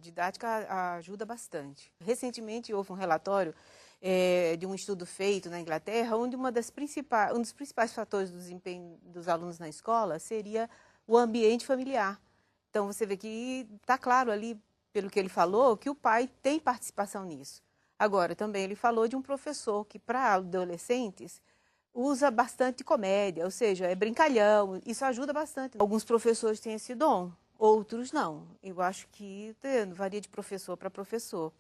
didática ajuda bastante. Recentemente houve um relatório de um estudo feito na Inglaterra, onde um dos principais fatores do desempenho dos alunos na escola seria o ambiente familiar. Então, você vê que está claro ali, pelo que ele falou, que o pai tem participação nisso. Agora, também ele falou de um professor que, para adolescentes, usa bastante comédia, ou seja, é brincalhão, isso ajuda bastante. Alguns professores têm esse dom, outros não. Eu acho que varia de professor para professor.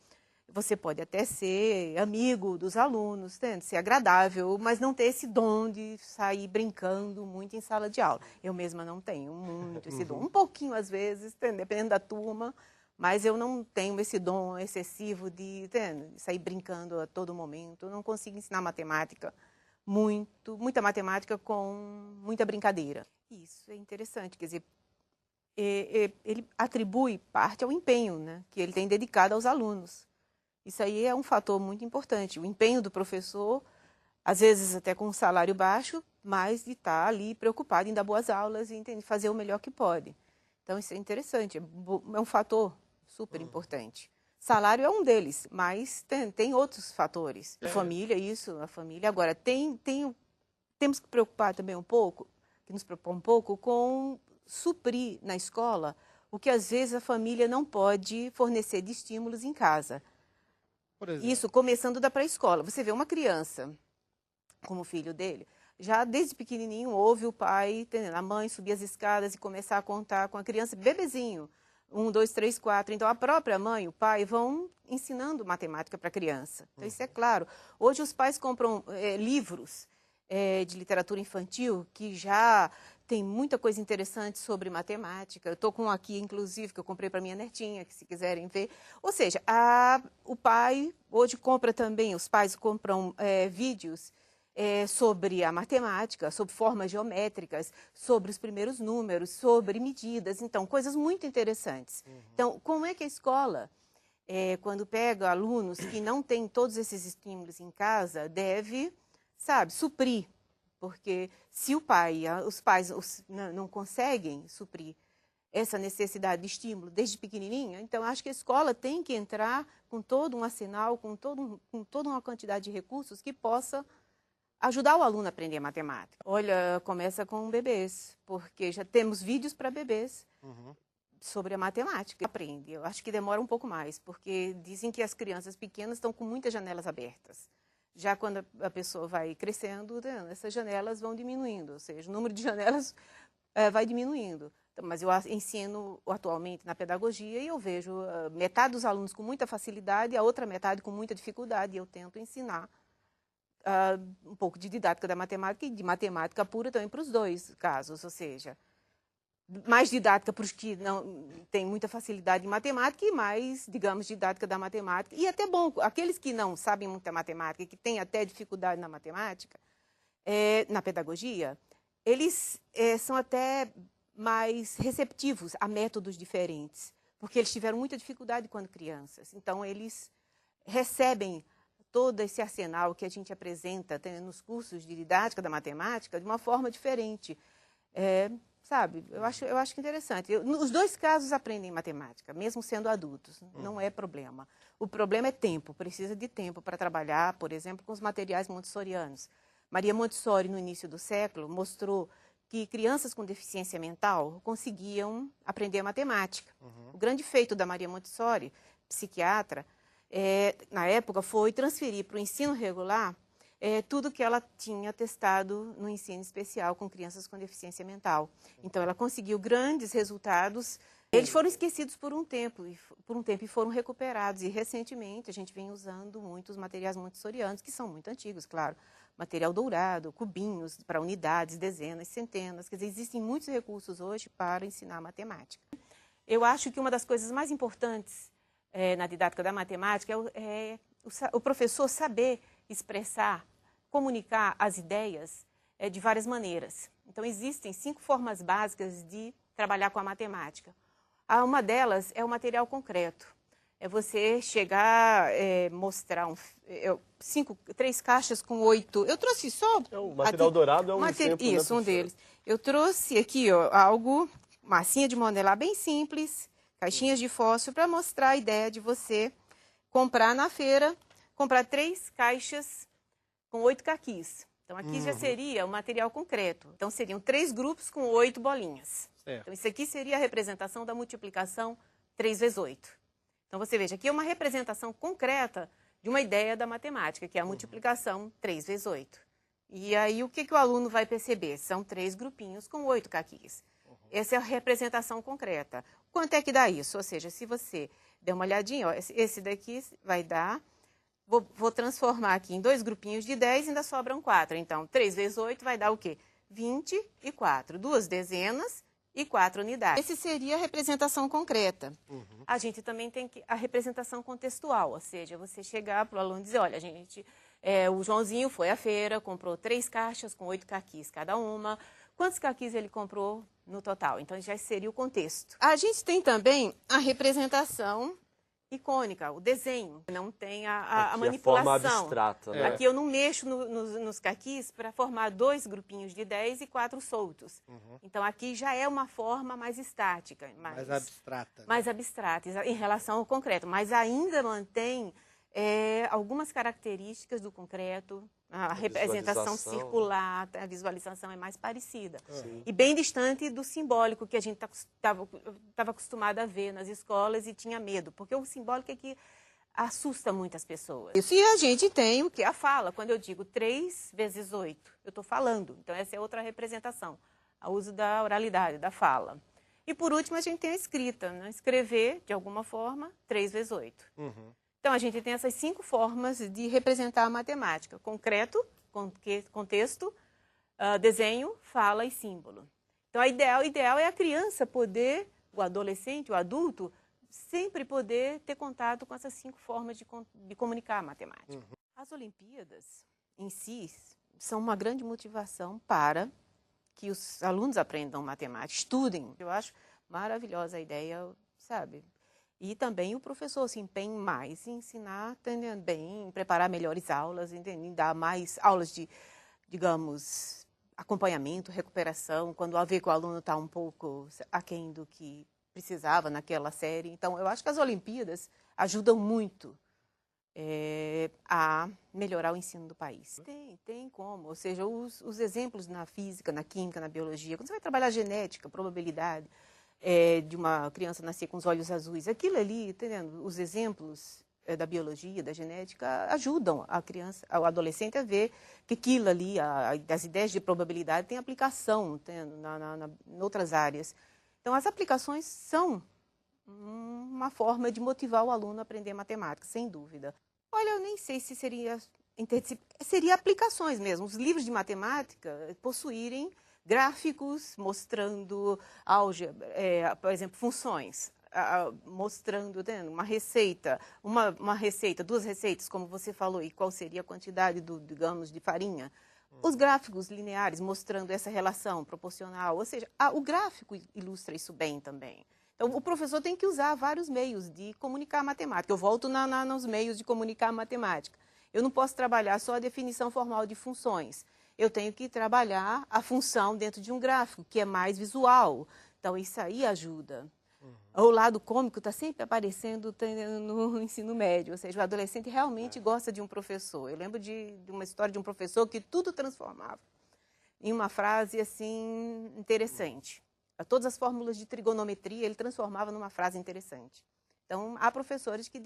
Você pode até ser amigo dos alunos, ser agradável, mas não ter esse dom de sair brincando muito em sala de aula. Eu mesma não tenho muito esse dom. Um pouquinho, às vezes, dependendo da turma, mas eu não tenho esse dom excessivo de sair brincando a todo momento. Eu não consigo ensinar matemática, muita matemática com muita brincadeira. Isso é interessante, quer dizer, ele atribui parte ao empenho, né, que ele tem dedicado aos alunos. Isso aí é um fator muito importante. O empenho do professor, às vezes até com um salário baixo, mas de estar ali preocupado em dar boas aulas e fazer o melhor que pode. Então, isso é interessante, é um fator super importante. Salário é um deles, mas tem outros fatores. A família, a família. Agora, temos que preocupar também um pouco, nos preocupar um pouco com suprir na escola o que às vezes a família não pode fornecer de estímulos em casa. Por exemplo? Isso começando da pré-escola. Você vê uma criança, como o filho dele, já desde pequenininho ouve o pai, a mãe subir as escadas e começar a contar com a criança, bebezinho. 1, 2, 3, 4. Então, a própria mãe, o pai, vão ensinando matemática para a criança. Então, isso é claro. Hoje, os pais compram livros de literatura infantil que já tem muita coisa interessante sobre matemática. Eu estou com um aqui, inclusive, que eu comprei para minha netinha, que se quiserem ver. Ou seja, o pai hoje compra também, os pais compram vídeos sobre a matemática, sobre formas geométricas, sobre os primeiros números, sobre medidas. Então, coisas muito interessantes. Então, como é que a escola, quando pega alunos que não têm todos esses estímulos em casa, deve, suprir? Porque se os pais não conseguem suprir essa necessidade de estímulo desde pequenininha, então acho que a escola tem que entrar com todo um arsenal, com toda uma quantidade de recursos que possa ajudar o aluno a aprender matemática. Olha, começa com bebês, porque já temos vídeos para bebês sobre a matemática. Aprende. Eu acho que demora um pouco mais, porque dizem que as crianças pequenas estão com muitas janelas abertas. Já quando a pessoa vai crescendo, essas janelas vão diminuindo, ou seja, o número de janelas vai diminuindo. Mas eu ensino atualmente na pedagogia e eu vejo metade dos alunos com muita facilidade e a outra metade com muita dificuldade. E eu tento ensinar um pouco de didática da matemática e de matemática pura também para os dois casos, ou seja, mais didática para os que não têm muita facilidade em matemática e mais, digamos, didática da matemática. E até bom, aqueles que não sabem muita matemática e que têm até dificuldade na matemática, na pedagogia, eles são até mais receptivos a métodos diferentes, porque eles tiveram muita dificuldade quando crianças. Então, eles recebem todo esse arsenal que a gente apresenta nos cursos de didática da matemática de uma forma diferente. Eu acho interessante. Os dois casos aprendem matemática, mesmo sendo adultos, não é problema. O problema é tempo, precisa de tempo para trabalhar, por exemplo, com os materiais montessorianos. Maria Montessori, no início do século, mostrou que crianças com deficiência mental conseguiam aprender matemática. O grande feito da Maria Montessori, psiquiatra, na época, foi transferir para o ensino regular tudo que ela tinha testado no ensino especial com crianças com deficiência mental. Então, ela conseguiu grandes resultados. Eles foram esquecidos por um tempo e foram recuperados. E, recentemente, a gente vem usando muitos materiais montessorianos, que são muito antigos, claro. Material dourado, cubinhos para unidades, dezenas, centenas. Quer dizer, existem muitos recursos hoje para ensinar matemática. Eu acho que uma das coisas mais importantes na didática da matemática é o professor saber expressar, comunicar as ideias de várias maneiras. Então, existem 5 formas básicas de trabalhar com a matemática. Uma delas é o material concreto. É você chegar, mostrar 3 caixas com 8... Eu trouxe só... O material dourado é um exemplo, isso, né, um deles. Eu trouxe aqui algo, massinha de modelar bem simples, Caixinhas de fósforo para mostrar a ideia de você comprar na feira, comprar 3 caixas com 8 caquis. Então, aqui já seria o material concreto. Então, seriam 3 grupos com 8 bolinhas. Certo. Então, isso aqui seria a representação da multiplicação 3 vezes 8. Então, você veja, aqui é uma representação concreta de uma ideia da matemática, que é a multiplicação 3 vezes 8. E aí, o que o aluno vai perceber? São 3 grupinhos com 8 caquis. Essa é a representação concreta. Quanto é que dá isso? Ou seja, se você der uma olhadinha, ó, esse daqui vai dar... Vou transformar aqui em 2 grupinhos de 10 e ainda sobram 4. Então, 3 vezes 8 vai dar o quê? 24. 2 dezenas e 4 unidades. Essa seria a representação concreta. A gente também tem a representação contextual, ou seja, você chegar para o aluno e dizer, olha, gente, o Joãozinho foi à feira, comprou 3 caixas com 8 caquis cada uma. Quantos caquis ele comprou no total? Então, já seria o contexto. A gente tem também a representação icônica, o desenho. Não tem a manipulação. A forma abstrata, né? Aqui eu não mexo nos caquis para formar 2 grupinhos de 10 e 4 soltos. Então, aqui já é uma forma mais estática. Mais abstrata. Né? Mais abstrata, em relação ao concreto. Mas ainda mantém algumas características do concreto. A representação circular, a visualização é mais parecida. E bem distante do simbólico que a gente estava acostumado a ver nas escolas e tinha medo. Porque o simbólico é que assusta muitas pessoas. E a gente tem o que? A fala. Quando eu digo 3 vezes 8, eu estou falando. Então, essa é outra representação. O uso da oralidade, da fala. E, por último, a gente tem a escrita. Né? Escrever, de alguma forma, 3 vezes 8. Então, a gente tem essas 5 formas de representar a matemática. Concreto, contexto, desenho, fala e símbolo. Então, o ideal é a criança poder, o adolescente, o adulto, sempre poder ter contato com essas 5 formas de comunicar a matemática. As Olimpíadas, em si, são uma grande motivação para que os alunos aprendam matemática, estudem. Eu acho maravilhosa a ideia, sabe? E também o professor se empenha mais em ensinar bem, em preparar melhores aulas, em dar mais aulas de, digamos, acompanhamento, recuperação, quando vê que o aluno está um pouco aquém do que precisava naquela série. Então, eu acho que as Olimpíadas ajudam muito a melhorar o ensino do país. Tem como. Ou seja, os exemplos na física, na química, na biologia, quando você vai trabalhar genética, probabilidade... de uma criança nascer com os olhos azuis. Aquilo ali, entendendo? Os exemplos da biologia, da genética, ajudam a criança, o adolescente a ver que aquilo ali, das ideias de probabilidade, tem aplicação em outras áreas. Então, as aplicações são uma forma de motivar o aluno a aprender matemática, sem dúvida. Olha, eu nem sei se seria aplicações mesmo. Os livros de matemática possuírem gráficos mostrando álgebra, por exemplo, funções, mostrando uma receita, uma receita, 2 receitas, como você falou, e qual seria a quantidade, digamos, de farinha. Os gráficos lineares mostrando essa relação proporcional, ou seja, o gráfico ilustra isso bem também. Então, o professor tem que usar vários meios de comunicar a matemática. Eu volto nos meios de comunicar a matemática. Eu não posso trabalhar só a definição formal de funções. Eu tenho que trabalhar a função dentro de um gráfico, que é mais visual. Então, isso aí ajuda. O lado cômico está sempre aparecendo no ensino médio, ou seja, o adolescente realmente gosta de um professor. Eu lembro de uma história de um professor que tudo transformava em uma frase assim interessante. Todas as fórmulas de trigonometria ele transformava numa frase interessante. Então, há professores que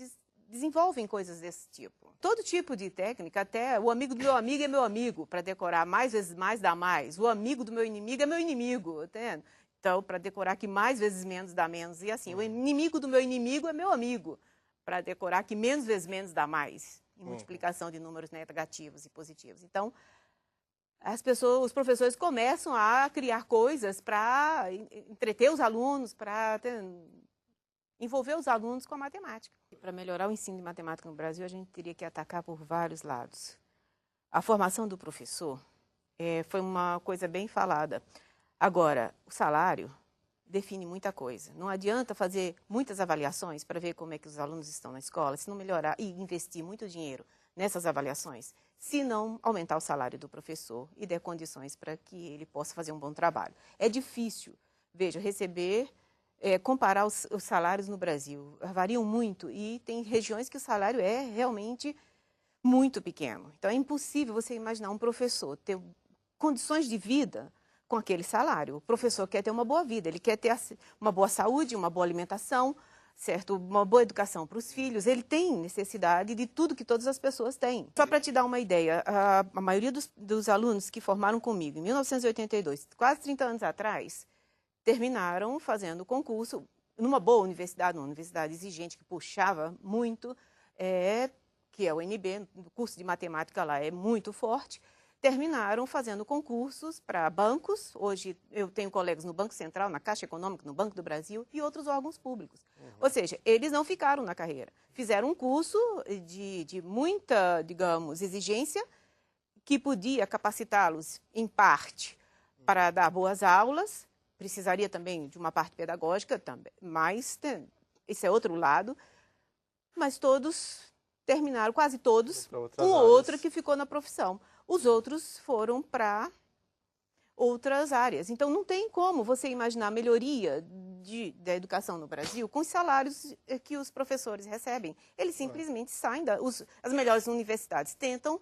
desenvolvem coisas desse tipo. Todo tipo de técnica, até o amigo do meu amigo é meu amigo, para decorar mais vezes mais dá mais. O amigo do meu inimigo é meu inimigo, entende? Então, para decorar que mais vezes menos dá menos. E assim, o inimigo do meu inimigo é meu amigo, para decorar que menos vezes menos dá mais. Em multiplicação de números negativos e positivos. Então, os professores começam a criar coisas para entreter os alunos, para envolver os alunos com a matemática. Para melhorar o ensino de matemática no Brasil, a gente teria que atacar por vários lados. A formação do professor foi uma coisa bem falada. Agora, o salário define muita coisa. Não adianta fazer muitas avaliações para ver como é que os alunos estão na escola, se não melhorar e investir muito dinheiro nessas avaliações, se não aumentar o salário do professor e der condições para que ele possa fazer um bom trabalho. É difícil, veja, receber comparar os salários no Brasil. Variam muito e tem regiões que o salário é realmente muito pequeno. Então, é impossível você imaginar um professor ter condições de vida com aquele salário. O professor quer ter uma boa vida, ele quer ter uma boa saúde, uma boa alimentação, certo? Uma boa educação para os filhos. Ele tem necessidade de tudo que todas as pessoas têm. Só para te dar uma ideia, a maioria dos alunos que formaram comigo em 1982, quase 30 anos atrás, terminaram fazendo concurso numa boa universidade, uma universidade exigente que puxava muito, que é o UNB, o curso de matemática lá é muito forte, terminaram fazendo concursos para bancos. Hoje eu tenho colegas no Banco Central, na Caixa Econômica, no Banco do Brasil e outros órgãos públicos. Ou seja, eles não ficaram na carreira. Fizeram um curso de muita, digamos, exigência, que podia capacitá-los, em parte, para dar boas aulas. Precisaria também de uma parte pedagógica, também, mas esse é outro lado. Mas todos terminaram, quase todos, um ou outro que ficou na profissão. Os outros foram para outras áreas. Então, não tem como você imaginar a melhoria da educação no Brasil com os salários que os professores recebem. Eles simplesmente saem as melhores universidades tentam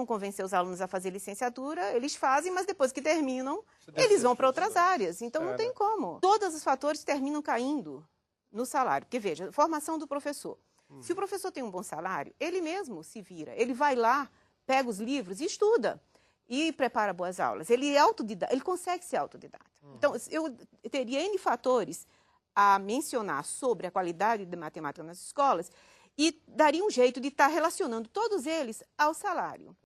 convencer os alunos a fazer licenciatura, eles fazem, mas depois que terminam, eles vão para outras áreas. Então, não tem como. Todos os fatores terminam caindo no salário. Porque, veja, formação do professor. Se o professor tem um bom salário, ele mesmo se vira. Ele vai lá, pega os livros e estuda. E prepara boas aulas. Ele é autodidata, ele consegue ser autodidata. Então, eu teria N fatores a mencionar sobre a qualidade de matemática nas escolas e daria um jeito de estar relacionando todos eles ao salário.